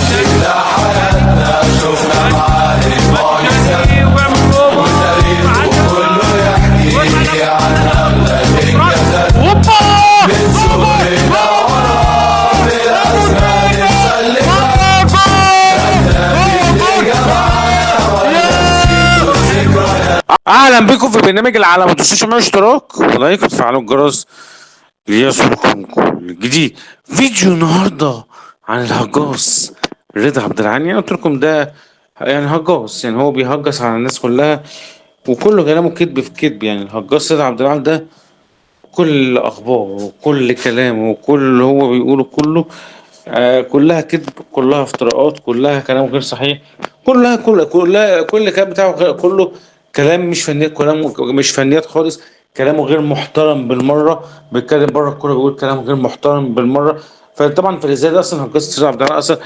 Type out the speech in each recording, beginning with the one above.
شفنا حياتنا، شفنا معارك معجزة، وتاريخ كله يحكي عن أغلى الإنجازات. من سورنا ورا بالأزمان نسلمها، اهلا بكم في برنامج العالم. ما تنسوش تعملوا اشتراك ولايك وتفعلوا الجرس ليصلكم كل جديد. فيديو النهارده عن الهجاص رضا عبد العال. يعني قلت لكم ده يعني هجاص، يعني هو بيهجس على الناس كلها وكله كلامه كذب في كذب. يعني الهجاص رضا عبد العال ده كل اخباره وكل كلامه وكل اللي هو بيقوله كله كلها كذب، كلها افتراءات، كلها كلام غير صحيح، كل الكلام بتاعه كله كلام مش فنيات، كلام مش فنيات خالص، كلامه غير محترم بالمره. بيتكلم بره الكوره بيقول كلام غير محترم بالمره. فطبعا في الازاي ده اصلا هجاص رضا عبد العال اصلا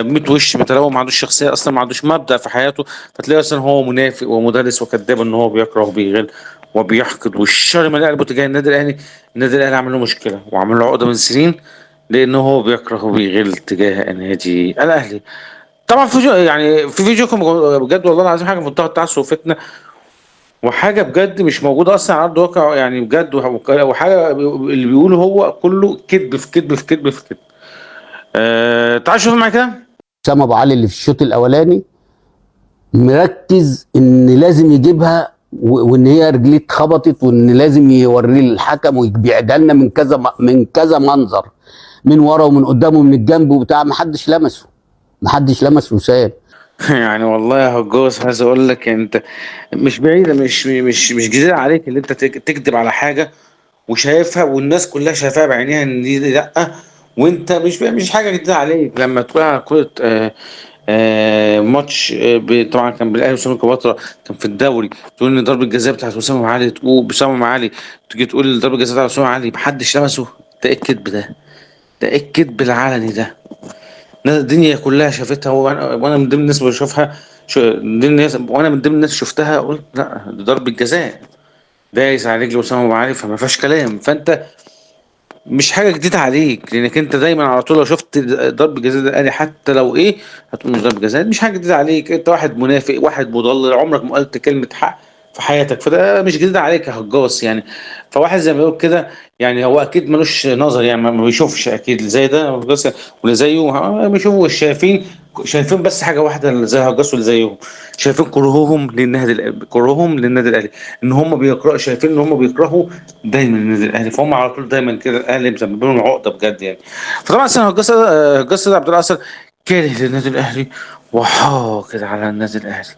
100 وش متلون، ما عندوش شخصيه اصلا، ما عندوش مبدأ في حياته. فتلاقيه اصلا هو منافق ومدرس وكذاب ان هو بيكره وبيغل وبيحقد، والشر مالي قلبه تجاه النادي الاهلي. النادي الاهلي عمل له مشكله وعمل له عقده من سنين لانه هو بيكره وبيغل تجاه النادي الاهلي. طبعا يعني في فيديوكم بجد والله العظيم حاجه في منتهى التعسف وفتنه، وحاجه بجد مش موجوده اصلا على ارض الواقع يعني بجد، وحاجه اللي بيقوله هو كله كذب في كذب في كذب في كذب. تعال شوف معايا كده. سام ابو علي اللي في الشوط الاولاني مركز ان لازم يجيبها وان هي رجليه اتخبطت وان لازم يوريه للحكم ويبيعها لنا من كذا منظر، من ورا ومن قدامه ومن الجنب وبتاع. ما حدش لمس وسام. يعني والله يا هجوس عايز اقول لك انت مش بعيده، مش جديده عليك اللي انت تكذب على حاجه وشايفها والناس كلها شايفاها بعينيها ان دي لا، وانت مش حاجه جديده عليك لما تقول على كره ماتش طبعا كان بالاهلي وسام كليوباترا، كان في الدوري، تقول ان ضربه الجزاء بتاعت وسام علي، تقول بسام علي تيجي تقول ضربه الجزاء بتاعت وسام علي محدش لمسه. ده ايه الكذب ده؟ ده ايه الكذب العلني ده؟ الدنيا كلها شافتها، وانا من ضمن الناس بشوفها، وانا من ضمن الناس شفتها قلت لا دي ضربه جزاء، دايس على رجل وسام ابو علي، فما فيهاش كلام. فانت مش حاجه جديده عليك لانك انت دايما على طول لو شفت ضرب جزاء ده قالي حتى لو ايه هتقول مش ضرب جزاء. مش حاجه جديده عليك، انت واحد منافق، واحد مضلل، عمرك ما قلت كلمه حق في حياتك، فده مش جديد عليك يا هجاص يعني. فواحد زي ما بيقول كده يعني هو اكيد ملوش نظر، يعني ما بيشوفش اكيد اللي زي ده هجاص واللي زيه بيشوفوا شايفين بس حاجه واحده اللي زي هجاص واللي زيهم، شايفين كرههم للنادي الاهلي، ان هم بيقرأوا، شايفين ان هم بيكرهوا دايما النادي الاهلي، فهم على طول دايما كده الاهلي مسبب لهم عقده بجد يعني. فطبعا سنة هجاص عبد الله اصلا كاره للنادي الاهلي وحاقد على النادي الاهلي.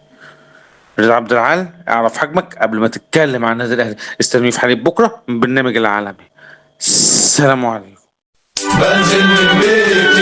رضا عبد العال اعرف حجمك قبل ما تتكلم عن النادي الاهلي. استنوني في حلقه بكره من برنامج العالمي. السلام عليكم. بنزل من بيتي